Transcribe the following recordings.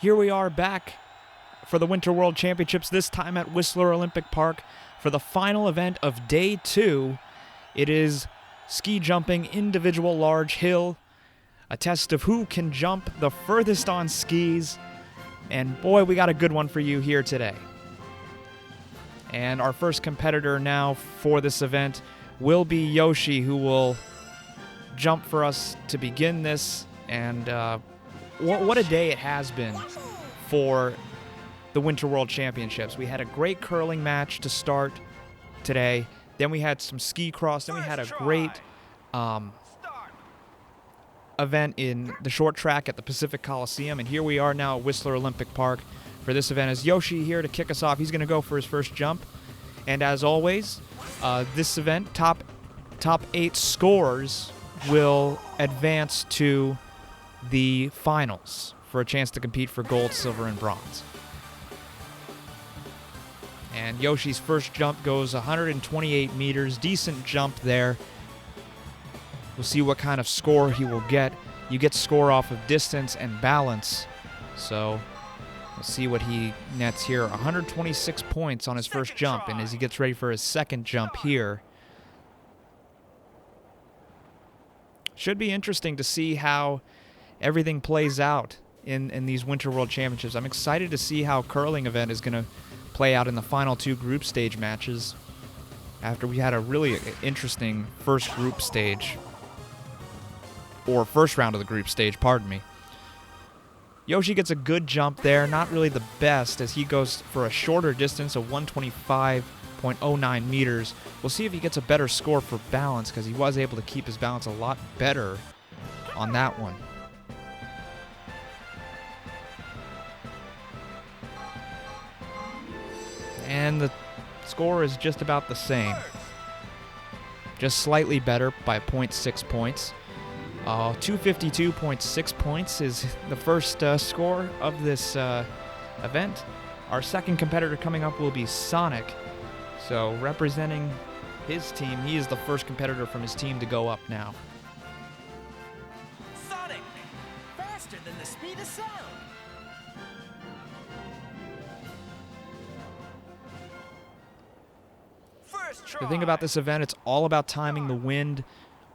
Here we are back for the Winter World Championships, this time at Whistler Olympic Park for the final event of Day 2. It is ski jumping individual large hill, a test of who can jump the furthest on skis, and boy, we got a good one for you here today. And our first competitor now for this event will be Yoshi, who will jump for us to begin this, and what a day it has been for the Winter World Championships. We had a great curling match to start today. Then we had some ski cross. Then we had a great event in the short track at the Pacific Coliseum. And here we are now at Whistler Olympic Park for this event. Is Yoshi here to kick us off? He's going to go for his first jump. And as always, this event, top 8 scorers will advance to the finals for a chance to compete for gold, silver, and bronze. And Yoshi's first jump goes 128 meters. Decent jump there. We'll see what kind of score he will get. You get score off of distance and balance. So we'll see what he nets here. 126 points on his first jump. And as he gets ready for his second jump here, should be interesting to see how everything plays out in these Winter World Championships. I'm excited to see how curling event is going to play out in the final 2 group stage matches after we had a really interesting first group stage, or first round of the group stage, pardon me. Yoshi gets a good jump there, not really the best, as he goes for a shorter distance of 125.09 meters. We'll see if he gets a better score for balance, because he was able to keep his balance a lot better on that one. And the score is just about the same. Just slightly better by 0.6 points. 252.6 points is the first score of this event. Our second competitor coming up will be Sonic. So representing his team, he is the first competitor from his team to go up now. Sonic! Faster than the speed of sound! The thing about this event, it's all about timing the wind,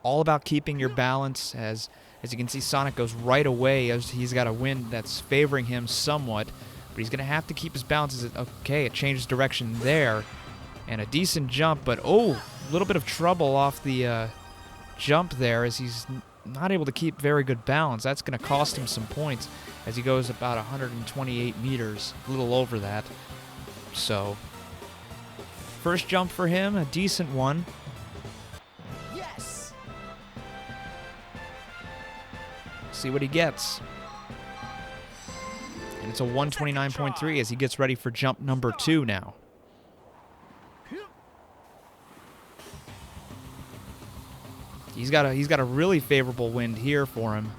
all about keeping your balance. As you can see, Sonic goes right away as he's got a wind that's favoring him somewhat, but he's going to have to keep his balance. Okay, it changes direction there, and a decent jump, but a little bit of trouble off the jump there as he's not able to keep very good balance. That's going to cost him some points as he goes about 128 meters, a little over that. So first jump for him, a decent one. Yes. See what he gets. And it's a 129.3 as he gets ready for jump number 2 now. He's got a really favorable wind here for him.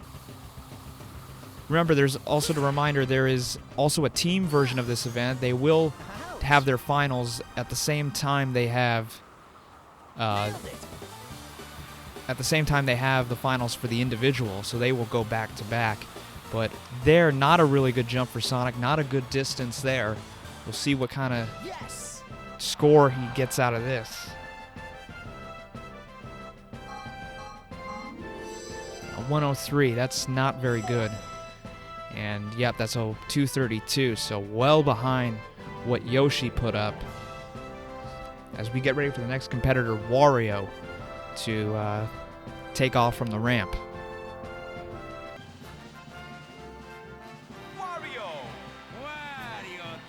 Remember, there's also the reminder there is also a team version of this event. They will have their finals at the same time they have the finals for the individual, so they will go back to back. But they're not a really good jump for Sonic, not a good distance there. We'll see what kind of score he gets out of this. A 103, that's not very good. And yep, that's a 232, so well behind what Yoshi put up. As we get ready for the next competitor, Wario, to take off from the ramp. Wario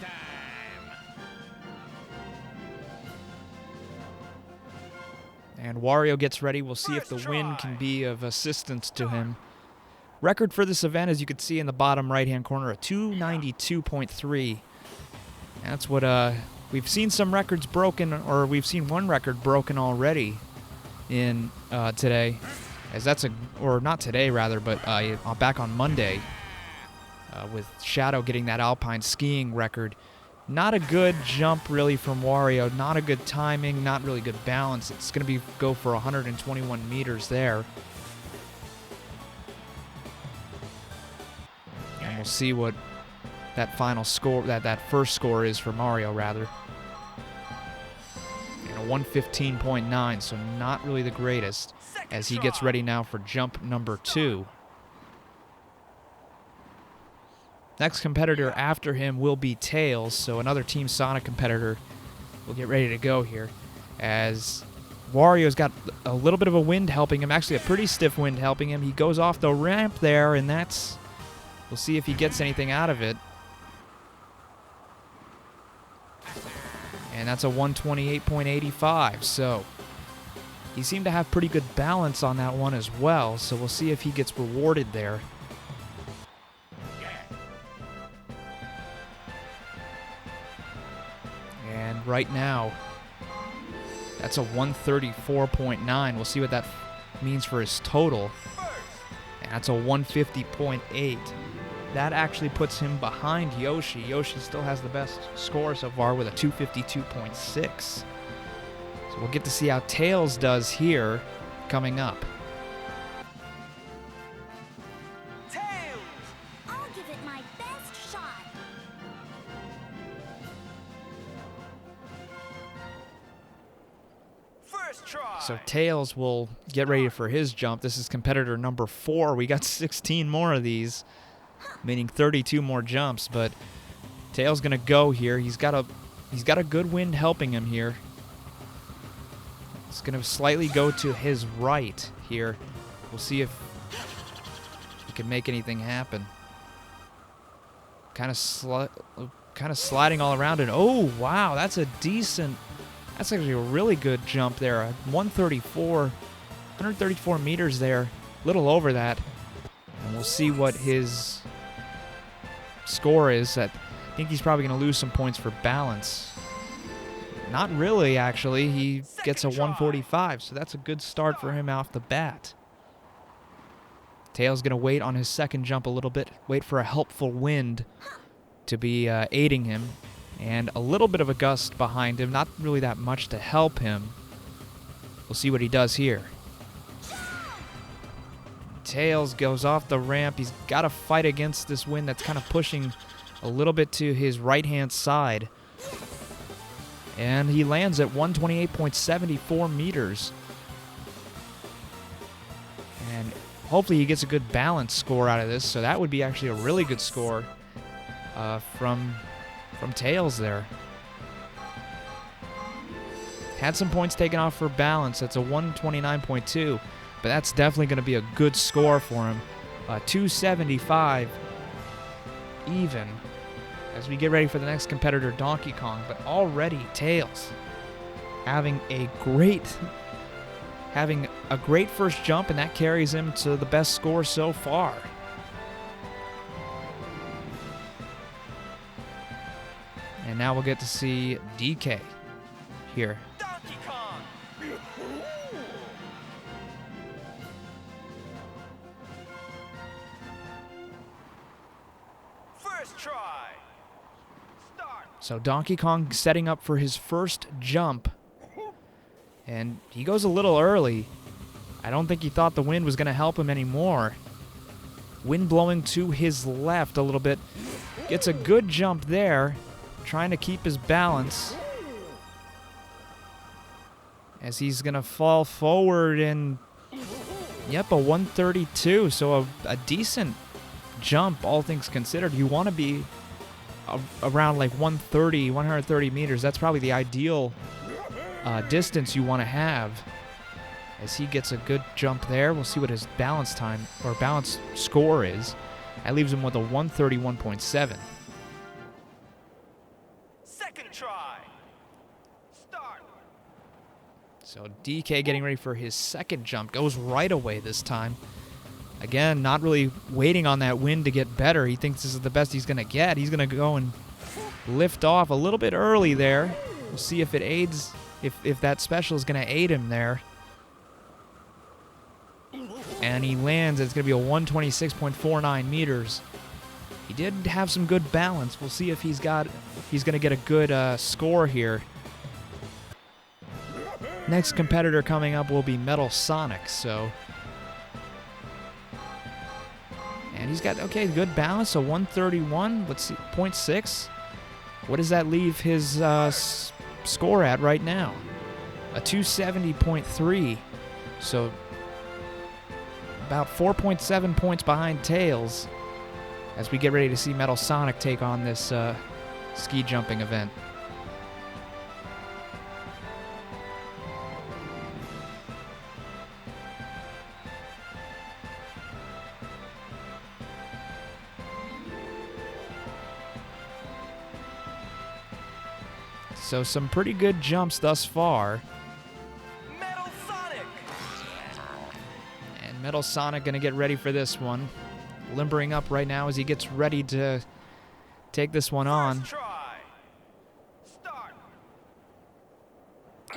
time! And Wario gets ready. We'll see if the wind can be of assistance to him. Record for this event, as you can see in the bottom right-hand corner, a 292.3. That's what we've seen some records broken, or we've seen one record broken already in today, as that's not today rather, but back on Monday, with Shadow getting that alpine skiing record. Not a good jump really from Wario, not a good timing, not really good balance. It's going to go for 121 meters there. And we'll see what that final score, that first score is for Mario, rather. And a 115.9, so not really the greatest, as he gets ready now for jump number 2. Next competitor after him will be Tails, so another Team Sonic competitor will get ready to go here, as Wario's got a little bit of a wind helping him, actually a pretty stiff wind helping him. He goes off the ramp there, and that's, we'll see if he gets anything out of it. And that's a 128.85, so he seemed to have pretty good balance on that one as well, so we'll see if he gets rewarded there. And right now, that's a 134.9. We'll see what that means for his total. And that's a 150.8. That actually puts him behind Yoshi. Yoshi still has the best score so far with a 252.6. So we'll get to see how Tails does here coming up. Tails! I'll give it my best shot. First try! So Tails will get ready for his jump. This is competitor number 4. We got 16 more of these, meaning 32 more jumps, but Tails gonna go here. He's got a good wind helping him here. It's gonna slightly go to his right here. We'll see if he can make anything happen. Kind of sliding all around it. Oh wow, that's that's actually a really good jump there. 134 meters there, a little over that. And we'll see what his score is. I think he's probably going to lose some points for balance. Not really, actually. He gets a 145, so that's a good start for him off the bat. Tails going to wait on his second jump a little bit, wait for a helpful wind to be aiding him. And a little bit of a gust behind him, not really that much to help him. We'll see what he does here. Tails goes off the ramp. He's got to fight against this wind that's kind of pushing a little bit to his right-hand side. And he lands at 128.74 meters. And hopefully he gets a good balance score out of this, so that would be actually a really good score from Tails there. Had some points taken off for balance. That's a 129.2, but that's definitely going to be a good score for him. 275 even as we get ready for the next competitor, Donkey Kong. But already Tails having a great first jump, and that carries him to the best score so far. And now we'll get to see DK here. Donkey Kong! First try! Start! So Donkey Kong setting up for his first jump. And he goes a little early. I don't think he thought the wind was going to help him anymore. Wind blowing to his left a little bit. Gets a good jump there. Trying to keep his balance as he's going to fall forward, and yep, a 132, so a decent jump, all things considered. You want to be around like 130 meters. That's probably the ideal distance you want to have. As he gets a good jump there, we'll see what his balance time or balance score is. That leaves him with a 131.7. Try. Start. So DK getting ready for his second jump. Goes right away this time. Again, not really waiting on that wind to get better. He thinks this is the best he's going to get. He's going to go and lift off a little bit early there. We'll see if it aids, if that special is going to aid him there. And he lands. It's going to be a 126.49 meters. He did have some good balance. We'll see if he's going to get a good score here. Next competitor coming up will be Metal Sonic. And he's got, okay, good balance, so 131. Let's see, 0.6. What does that leave his score at right now? A 270.3. So about 4.7 points behind Tails as we get ready to see Metal Sonic take on this ski jumping event. So some pretty good jumps thus far. Metal Sonic. And Metal Sonic going to get ready for this one. Limbering up right now as he gets ready to take this one on. First try. Start.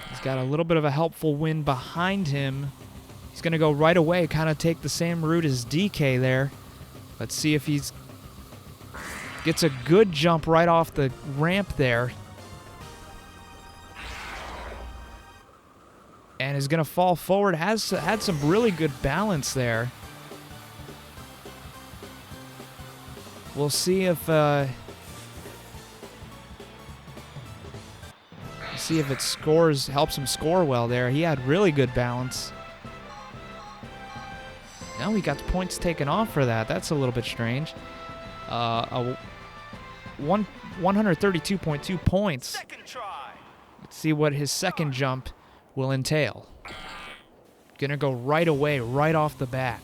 He's got a little bit of a helpful wind behind him. He's going to go right away, kind of take the same route as DK there. Let's see if he's gets a good jump right off the ramp there. And is going to fall forward. Had some really good balance there. We'll see if it helps him score well there. He had really good balance. Now he got the points taken off for that. That's a little bit strange. 132.2 points. Second try. Let's see what his second jump will entail. Gonna go right away, right off the bat.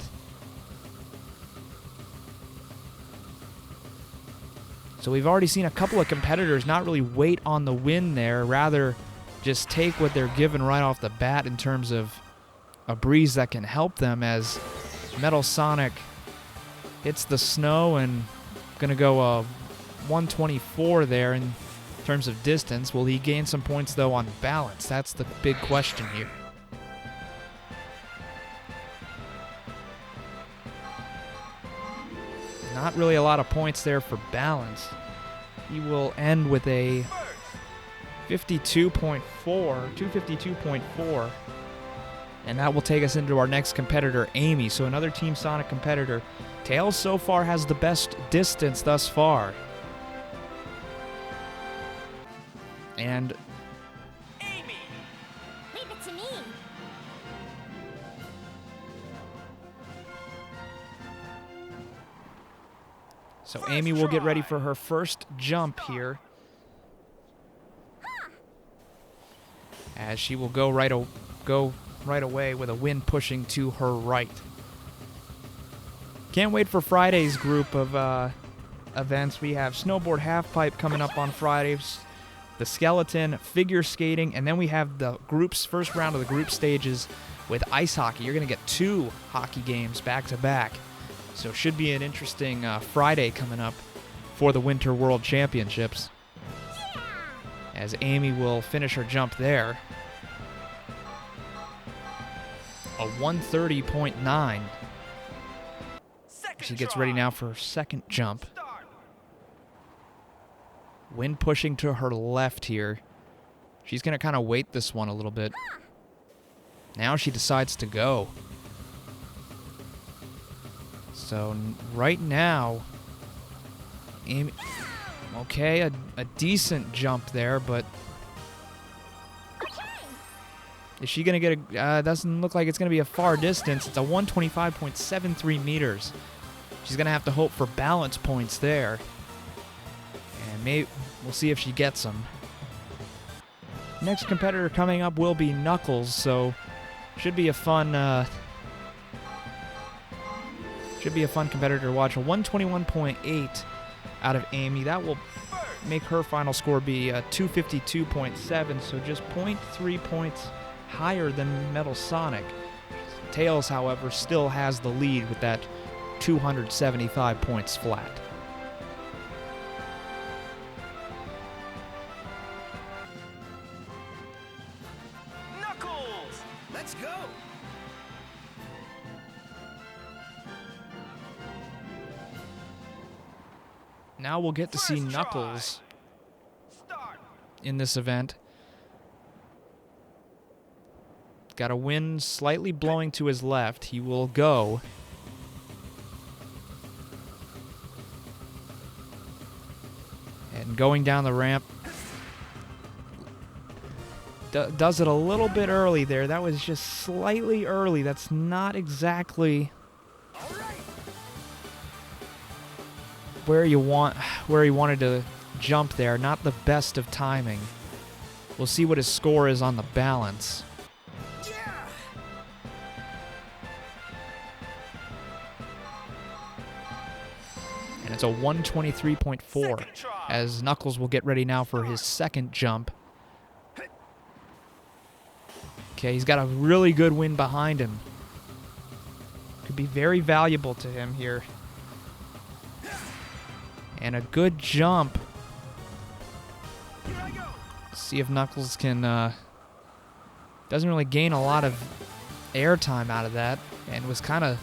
So we've already seen a couple of competitors not really wait on the win there, rather just take what they're given right off the bat in terms of a breeze that can help them, as Metal Sonic hits the snow and gonna go 124 there in terms of distance. Will he gain some points though on balance? That's the big question here. Not really a lot of points there for balance. He will end with a 252.4, and that will take us into our next competitor, Amy. So another Team Sonic competitor. Tails so far has the best distance thus far. And Amy. Leave it to me. so First Amy will get ready try. for her first jump here, as she will go right away with a wind pushing to her right. Can't wait for Friday's group of events. We have snowboard halfpipe coming up on Fridays, the skeleton, figure skating, and then we have the first round of the group stages with ice hockey. You're going to get 2 hockey games back to back. So it should be an interesting Friday coming up for the Winter World Championships, as Amy will finish her jump there. A 130.9. Second She gets try. ready now for her second jump. Start. Wind pushing to her left here. She's going to kind of wait this one a little bit. Now she decides to go. So right now, Amy, okay, a decent jump there, but is she going to get a, doesn't look like it's going to be a far distance. It's a 125.73 meters. She's going to have to hope for balance points there. And maybe we'll see if she gets them. Next competitor coming up will be Knuckles, so should be a fun competitor to watch. A 121.8 out of Amy. That will make her final score be a 252.7, so just 0.3 points higher than Metal Sonic. Tails, however, still has the lead with that 275 points flat. Knuckles. Let's go! Now we'll get to see First try. Knuckles Start. in this event. Got a wind slightly blowing to his left. He will go. And going down the ramp. Does it a little bit early there. That was just slightly early. That's not exactly where he wanted to jump there. Not the best of timing. We'll see what his score is on the balance. And it's a 123.4 as Knuckles will get ready now for his second jump. Okay, he's got a really good wind behind him. Could be very valuable to him here. And a good jump. See if Knuckles can, doesn't really gain a lot of airtime out of that, and was kind of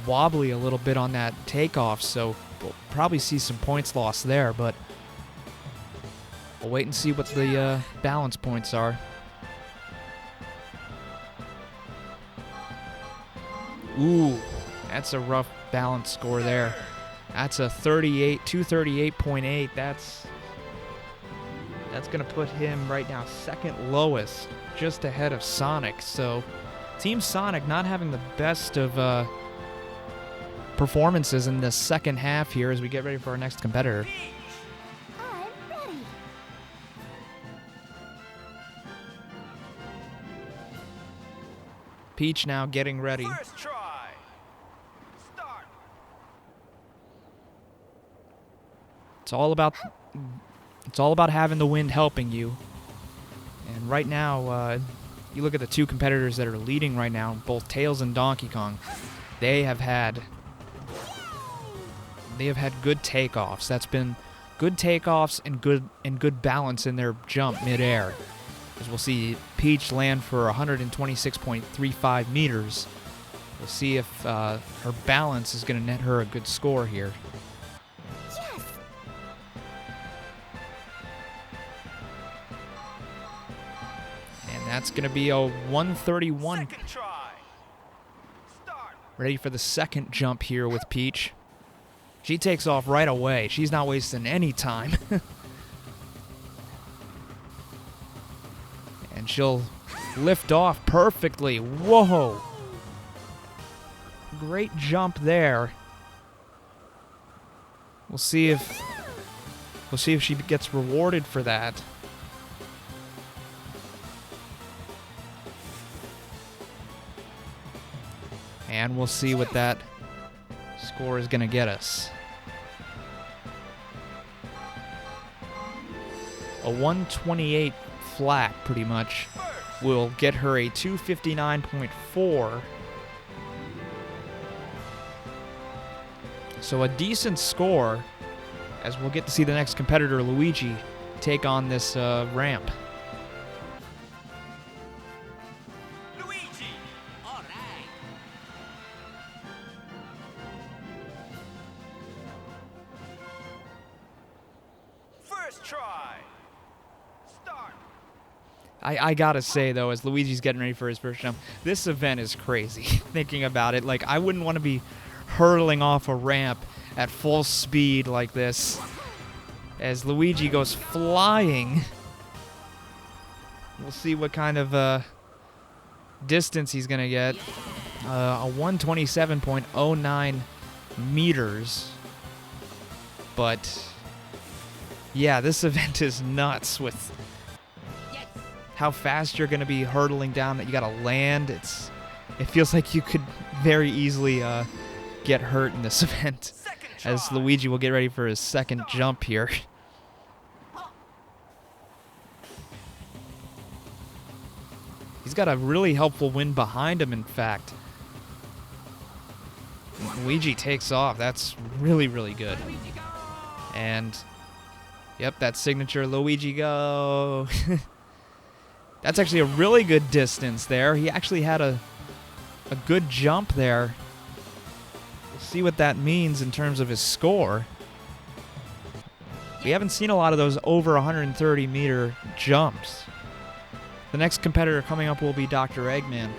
wobbly a little bit on that takeoff, so we'll probably see some points lost there, but we'll wait and see what the balance points are. Ooh, that's a rough balance score there. That's a 238.8. That's going to put him right now second lowest, just ahead of Sonic. So Team Sonic not having the best of performances in the second half here as we get ready for our next competitor. I'm ready. Peach now getting ready. First try. Start. It's all about having the wind helping you. And right now, you look at the two competitors that are leading right now, both Tails and Donkey Kong. They have had good takeoffs. That's been good takeoffs and good balance in their jump midair. As we'll see Peach land for 126.35 meters. We'll see if her balance is going to net her a good score here. Yes. And that's going to be a 131. Second try. Start. Ready for the second jump here with Peach. She takes off right away. She's not wasting any time. And she'll lift off perfectly. Whoa! Great jump there. We'll see if she gets rewarded for that. And we'll see what that score is going to get us. A 128 flat, pretty much, will get her a 259.4. So a decent score, as we'll get to see the next competitor, Luigi, take on this ramp. Luigi. All right. First try. Start. I gotta say, though, as Luigi's getting ready for his first jump, this event is crazy. Thinking about it, like, I wouldn't want to be hurtling off a ramp at full speed like this as Luigi goes flying. We'll see what kind of distance he's gonna get. A 127.09 meters. But yeah, this event is nuts with how fast you're gonna be hurtling down. That you gotta land. It feels like you could very easily get hurt in this event. As Luigi will get ready for his second jump here. He's got a really helpful wind behind him, in fact. Luigi takes off. That's really, really good. And, yep, that signature Luigi go. That's actually a really good distance there. He actually had a good jump there. We'll see what that means in terms of his score. We haven't seen a lot of those over 130 meter jumps. The next competitor coming up will be Dr. Eggman,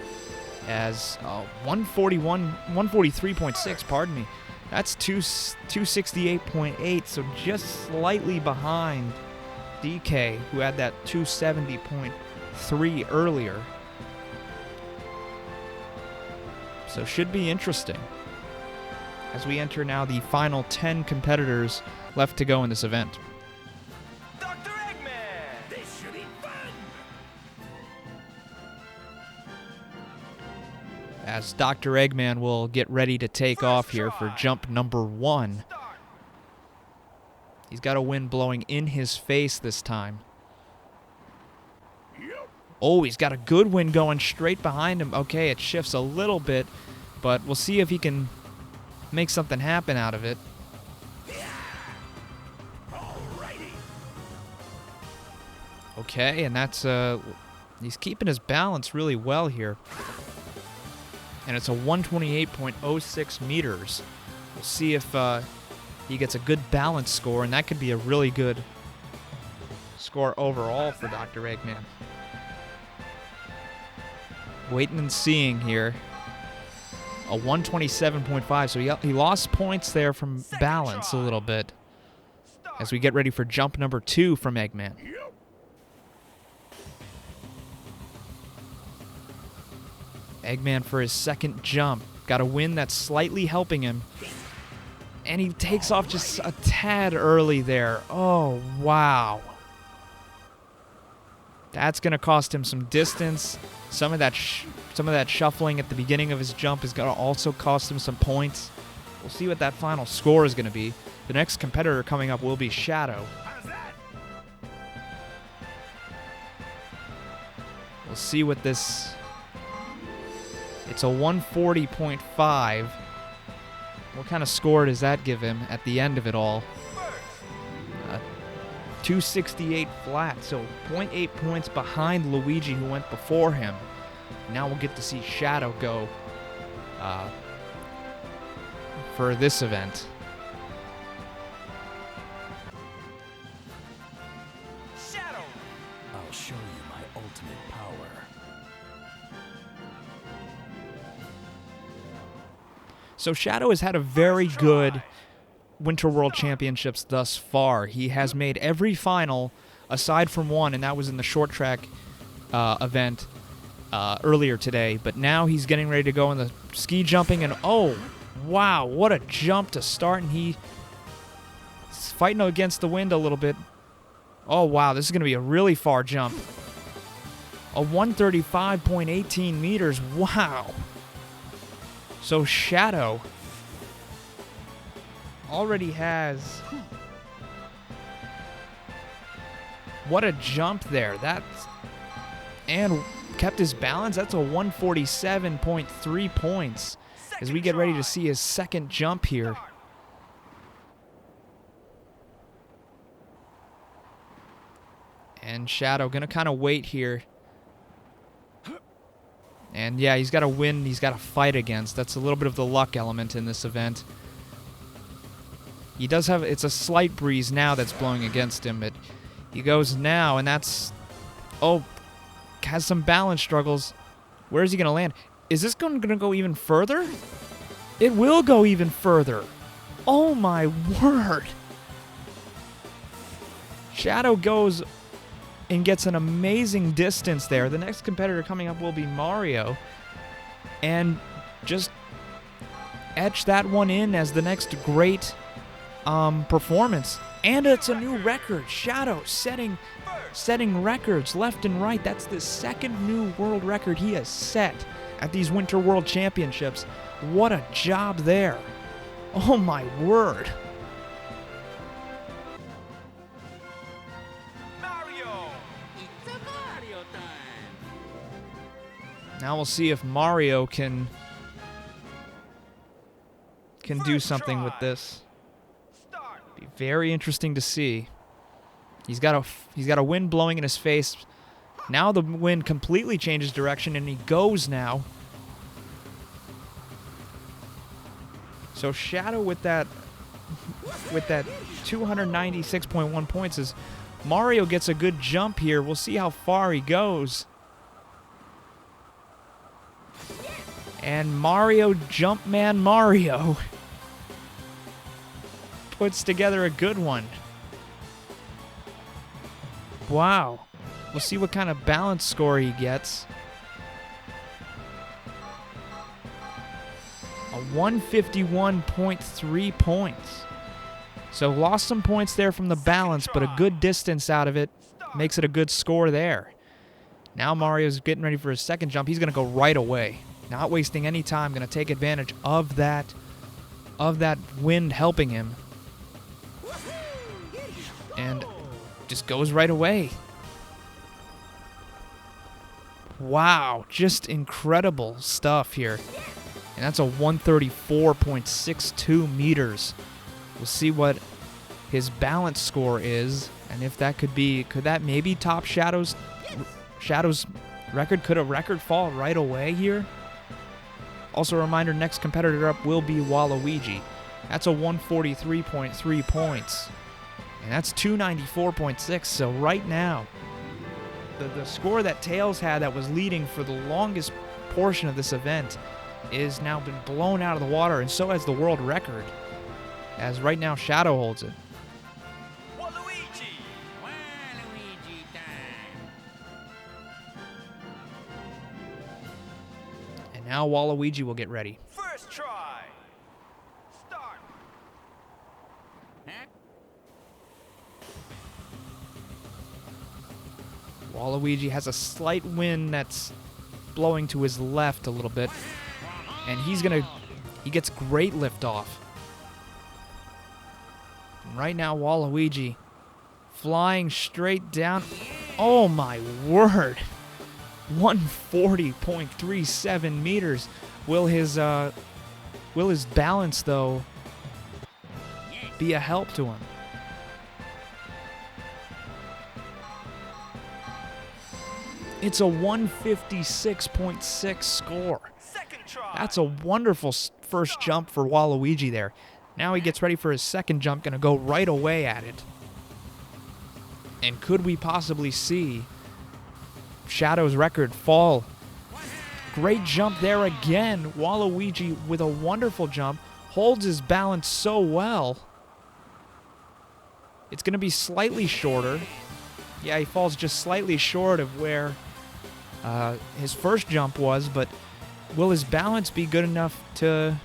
as 143.6, pardon me, That's 268.8, so just slightly behind DK, who had that 270.3 earlier. So should be interesting as we enter now the final 10 competitors left to go in this event. Dr. Eggman! This should be fun! As Dr. Eggman will get ready to take off here for jump number 1. Start! He's got a wind blowing in his face this time. Oh, he's got a good wind going straight behind him. Okay, it shifts a little bit, but we'll see if he can make something happen out of it. Okay, and that's he's keeping his balance really well here. And it's a 128.06 meters. We'll see if he gets a good balance score, and that could be a really good score overall for Dr. Eggman. Waiting and seeing here. A 127.5, so he lost points there from balance a little bit as we get ready for jump number 2 from Eggman. Eggman for his second jump. Got a wind that's slightly helping him. And he takes off just a tad early there. Oh, wow. That's going to cost him some distance. Some of that shuffling at the beginning of his jump is going to also cost him some points. We'll see what that final score is going to be. The next competitor coming up will be Shadow. We'll see what this... It's a 140.5. What kind of score does that give him at the end of it all? 268 flat, so 0.8 points behind Luigi, who went before him. Now we'll get to see Shadow go for this event. Shadow! I'll show you my ultimate power. So Shadow has had a very good Winter World Championships thus far. He has made every final aside from one, and that was in the short track event earlier today. But now he's getting ready to go in the ski jumping, and oh, wow, what a jump to start. And he's fighting against the wind a little bit. Oh, wow, this is going to be a really far jump. A 135.18 meters. Wow. So Shadow already has... What a jump there. And kept his balance. That's a 147.3 points as we get ready to see his second jump here. And Shadow gonna kind of wait here. And yeah, he's got to win, he's got to fight against. That's a little bit of the luck element in this event. He does have, it's a slight breeze now that's blowing against him, but he goes now, and that's, oh, has some balance struggles. Where is he going to land? Is this going to go even further? It will go even further. Oh my word. Shadow goes and gets an amazing distance there. The next competitor coming up will be Mario. And just etch that one in as the next great performance. And it's a new record. Shadow setting records left and right. That's the second new world record he has set at these Winter World Championships. What a job there. Oh my word. Mario! It's a Mario time! Now we'll see if Mario can do something with this. Start! Be very interesting to see. He's got a wind blowing in his face. Now the wind completely changes direction and he goes now. So Shadow with that 296.1 points is Mario gets a good jump here. We'll see how far he goes. And Mario, Jumpman Mario, puts together a good one. Wow. We'll see what kind of balance score he gets. A 151.3 points. So lost some points there from the balance, but a good distance out of it makes it a good score there. Now Mario's getting ready for his second jump. He's going to go right away. Not wasting any time. Going to take advantage of that wind helping him. And just goes right away. Wow, just incredible stuff here. And that's a 134.62 meters. We'll see what his balance score is, and if that could that maybe top Shadow's record? Could a record fall right away here? Also a reminder, next competitor up will be Waluigi. That's a 143.3 points. And that's 294.6, so right now, the score that Tails had that was leading for the longest portion of this event is now been blown out of the water, and so has the world record, as right now Shadow holds it. Waluigi! Waluigi time. And now Waluigi will get ready. First try. Start. Huh? Waluigi has a slight wind that's blowing to his left a little bit, and he gets great liftoff. And right now Waluigi flying straight down. Oh my word. 140.37 meters. Will his balance though be a help to him? It's a 156.6 score. Second try. That's a wonderful first jump for Waluigi there. Now he gets ready for his second jump, gonna go right away at it. And could we possibly see Shadow's record fall? Great jump there again. Waluigi with a wonderful jump, holds his balance so well. It's gonna be slightly shorter. Yeah, he falls just slightly short of where his first jump was, but will his balance be good enough to...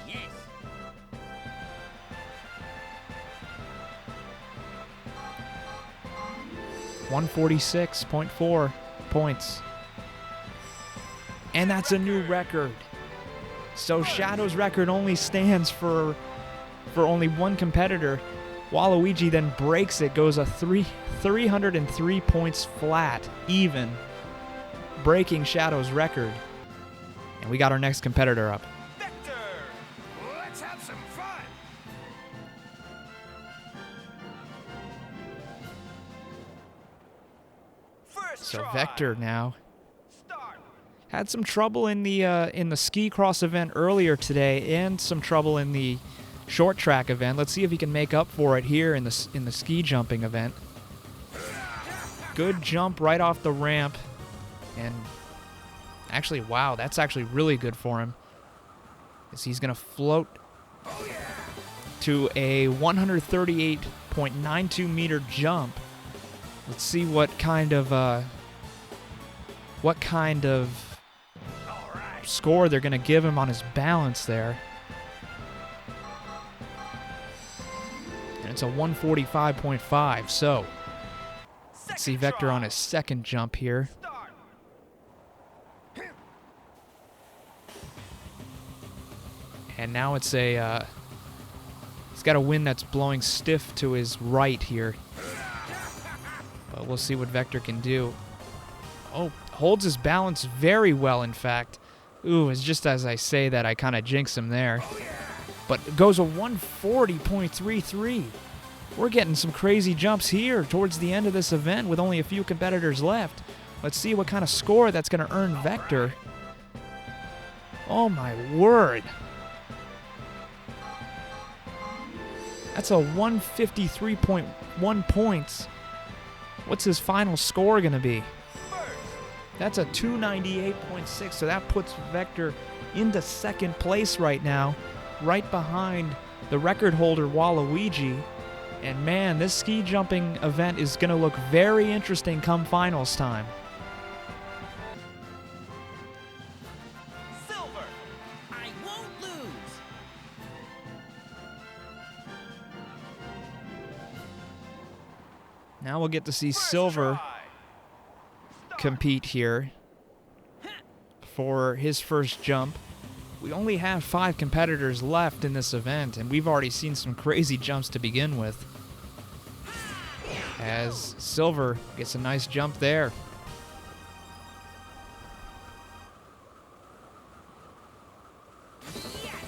Yes. 146.4 points. And that's a new record. So Shadow's record only stands for only one competitor. Waluigi then breaks it, goes a 303 points flat, even, breaking Shadow's record. And we got our next competitor up. Vector. Let's have some fun. First So try. Vector now Start. had some trouble in the ski cross event earlier today, and some trouble in the short track event. Let's see if he can make up for it here in the ski jumping event. Good jump right off the ramp, and actually, wow, that's actually really good for him, as he's gonna float to a 138.92 meter jump. Let's see what kind of score they're gonna give him on his balance there. And it's a 145.5. So let's see Vector on his second jump here. Start. And now it's a he's got a wind that's blowing stiff to his right here. But we'll see what Vector can do. Oh, holds his balance very well, in fact. Ooh, it's just as I say that, I kind of jinx him there. But it goes a 140.33. We're getting some crazy jumps here towards the end of this event with only a few competitors left. Let's see what kind of score that's going to earn Vector. Oh my word. That's a 153.1 points. What's his final score going to be? That's a 298.6, so that puts Vector into second place right now, right behind the record holder Waluigi. And man, this ski jumping event is going to look very interesting come finals time. Silver. I won't lose. Now we'll get to see First Silver try. compete here for his first jump. We only have 5 competitors left in this event, and we've already seen some crazy jumps to begin with. As Silver gets a nice jump there.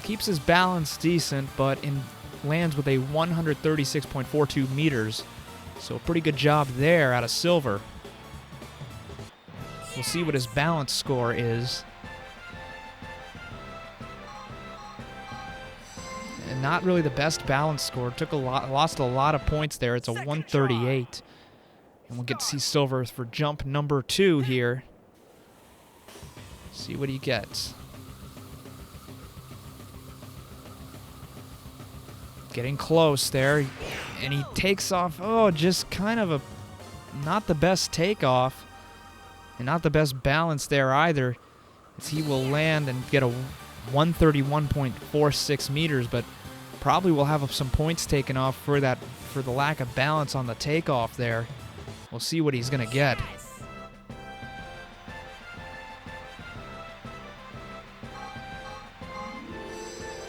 Keeps his balance decent, but lands with a 136.42 meters. So a pretty good job there out of Silver. We'll see what his balance score is. And not really the best balance score. Lost a lot of points there. It's a 138. And we'll get to see Silver for jump number 2 here. See what he gets. Getting close there. And he takes off. Oh, just kind of not the best takeoff. And not the best balance there either. As he will land and get a 131.46 meters, but probably will have some points taken off for the lack of balance on the takeoff there. We'll see what he's going to get.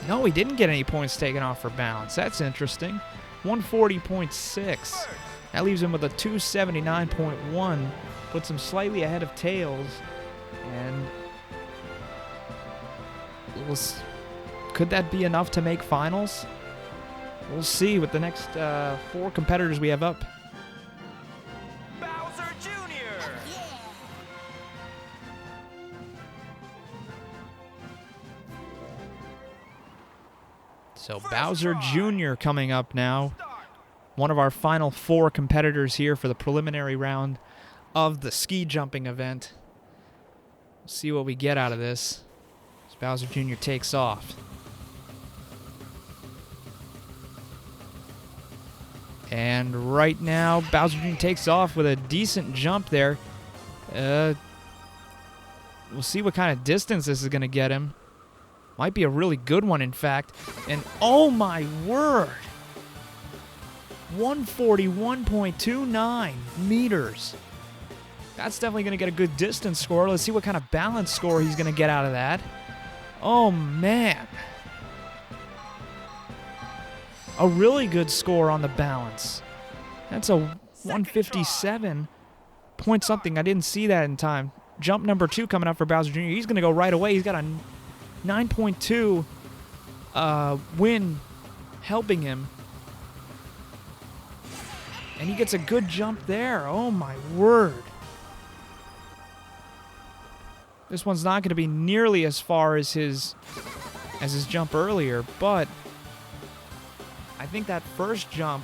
No, he didn't get any points taken off for balance. That's interesting. 140.6. That leaves him with a 279.1. Puts him slightly ahead of Tails. And could that be enough to make finals? We'll see with the next 4 competitors we have up. Bowser Jr. So Bowser Jr. coming up now. One of our final 4 competitors here for the preliminary round of the ski jumping event. We'll see what we get out of this as Bowser Jr. takes off. And right now, Bowser Jr. takes off with a decent jump there. We'll see what kind of distance this is going to get him. Might be a really good one, in fact. And oh my word! 141.29 meters. That's definitely going to get a good distance score. Let's see what kind of balance score he's going to get out of that. Oh, man. A really good score on the balance. That's a 157 point something. I didn't see that in time. Jump number 2 coming up for Bowser Jr. He's going to go right away. He's got a 9.2 win helping him. And he gets a good jump there. Oh, my word. This one's not going to be nearly as far as his jump earlier, but I think that first jump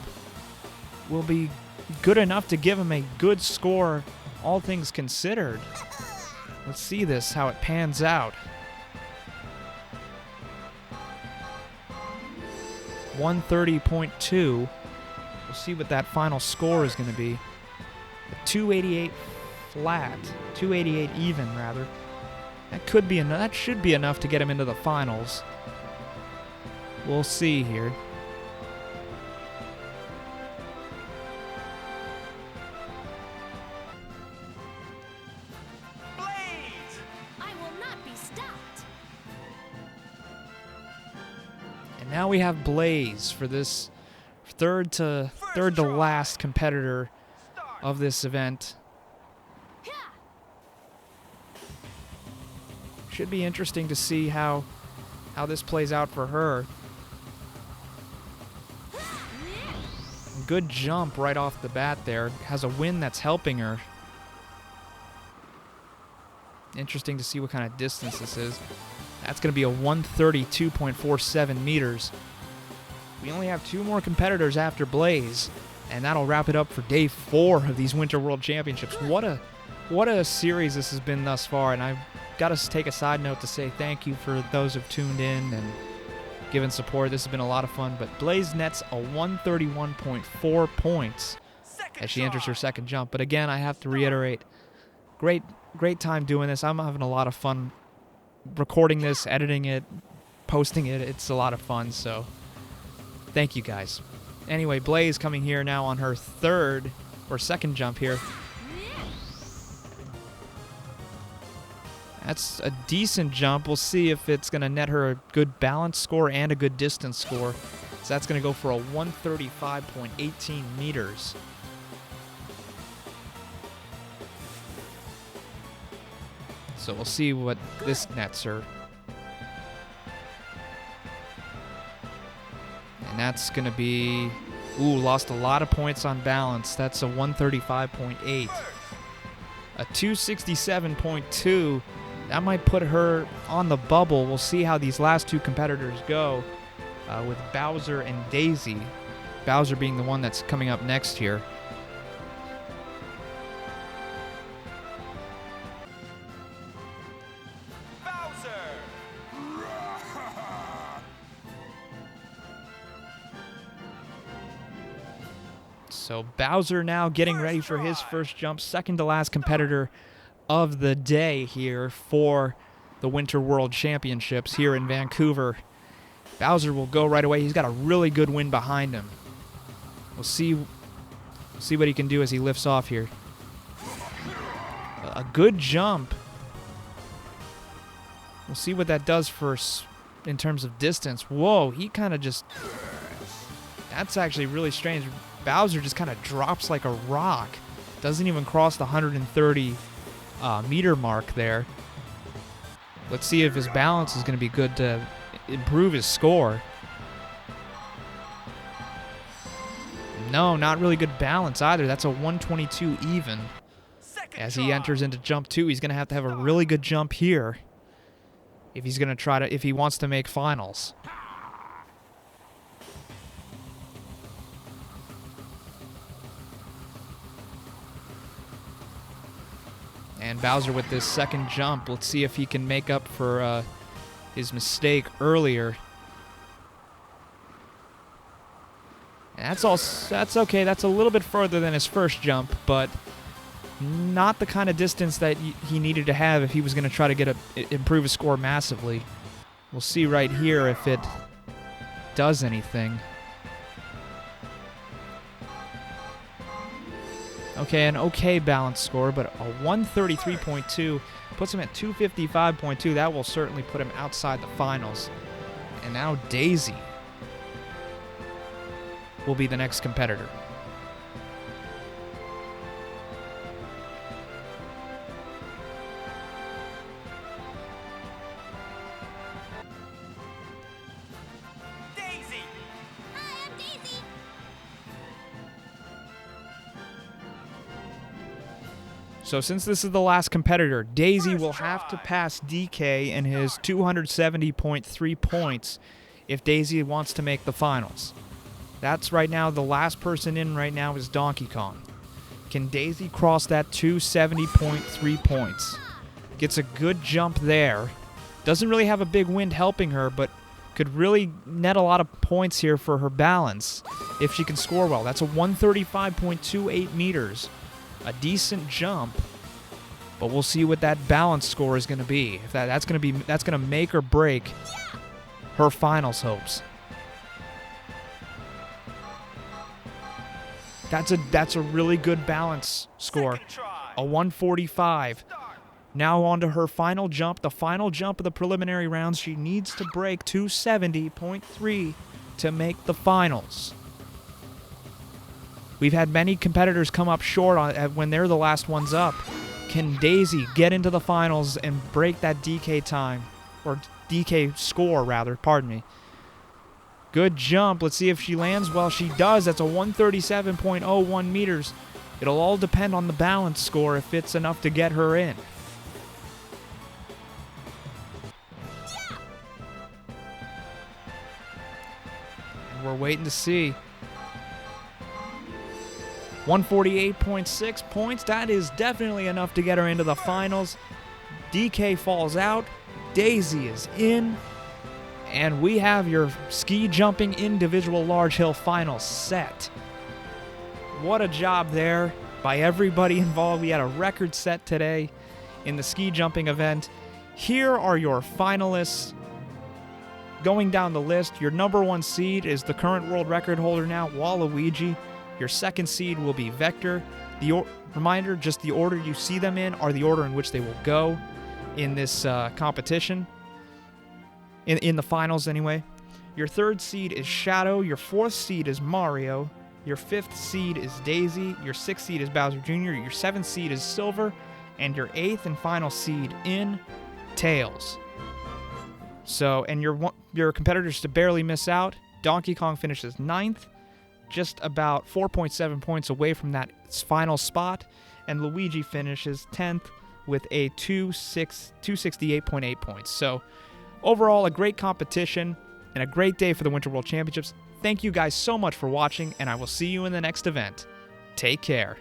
will be good enough to give him a good score, all things considered. Let's see this, how it pans out. 130.2. We'll see what that final score is going to be. 288 flat, 288 even rather. That should be enough to get him into the finals. We'll see here. Blaze. I will not be stopped. And now we have Blaze for this third to last competitor of this event. Should be interesting to see how this plays out for her. Good jump right off the bat there. Has a win that's helping her. Interesting to see what kind of distance this is. That's going to be a 132.47 meters. We only have 2 more competitors after Blaze, and that'll wrap it up for day 4 of these Winter World Championships. What a series this has been thus far, and I've got to take a side note to say thank you for those who've tuned in and giving support. This has been a lot of fun. But Blaze nets a 131.4 points as she enters her second jump. But again, I have to reiterate, great time doing this. I'm having a lot of fun recording this, editing it, posting it. It's a lot of fun, so thank you guys. Anyway, Blaze coming here now on her second jump here. That's a decent jump. We'll see if it's going to net her a good balance score and a good distance score. So that's going to go for a 135.18 meters. So we'll see what this nets her. And that's going to be... Ooh, lost a lot of points on balance. That's a 135.8. A 267.2. That might put her on the bubble. We'll see how these last two competitors go with Bowser and Daisy. Bowser being the one that's coming up next here. So Bowser now getting ready for his first jump, second to last competitor of the day here for the Winter World Championships here in Vancouver. Bowser will go right away. He's got a really good wind behind him. We'll see what he can do as he lifts off here. A good jump. We'll see what that does for in terms of distance. Whoa, he kind of just... That's actually really strange. Bowser just kind of drops like a rock. Doesn't even cross the 130 meter mark there. Let's see if his balance is going to be good to improve his score. No, not really good balance either. That's a 122 even. As he enters into jump 2, he's going to have a really good jump here if he's going to if he wants to make finals. And Bowser with this second jump. Let's see if he can make up for his mistake earlier. And that's okay. That's a little bit further than his first jump, but not the kind of distance that he needed to have if he was going to try to improve his score massively. We'll see right here if it does anything. Okay, an okay balance score, but a 133.2 puts him at 255.2. That will certainly put him outside the finals. And now Daisy will be the next competitor. So since this is the last competitor, Daisy will have to pass DK in his 270.3 points if Daisy wants to make the finals. That's right now, the last person in right now is Donkey Kong. Can Daisy cross that 270.3 points? Gets a good jump there. Doesn't really have a big wind helping her, but could really net a lot of points here for her balance if she can score well. That's a 135.28 meters. A decent jump, but we'll see what that balance score is going to be. If that's going to make or break her finals hopes. That's a really good balance score. A 145. Now on to her final jump, the final jump of the preliminary rounds. She needs to break 270.3 to make the finals. We've had many competitors come up short when they're the last ones up. Can Daisy get into the finals and break that DK time? Or DK score, rather. Pardon me. Good jump. Let's see if she lands well. She does. That's a 137.01 meters. It'll all depend on the balance score if it's enough to get her in. And we're waiting to see. 148.6 points. That is definitely enough to get her into the finals. DK falls out. Daisy is in. And we have your ski jumping individual large hill final set. What a job there by everybody involved. We had a record set today in the ski jumping event. Here are your finalists. Going down the list, your number 1 seed is the current world record holder now, Waluigi. Your second seed will be Vector. Reminder, just the order you see them in are the order in which they will go in this competition. In the finals, anyway. Your third seed is Shadow. Your fourth seed is Mario. Your fifth seed is Daisy. Your sixth seed is Bowser Jr. Your seventh seed is Silver. And your eighth and final seed in Tails. So, and your competitors to barely miss out, Donkey Kong finishes 9th, just about 4.7 points away from that final spot, and Luigi finishes 10th with a 268.8 points. So, overall, a great competition and a great day for the Winter World Championships. Thank you guys so much for watching, and I will see you in the next event. Take care.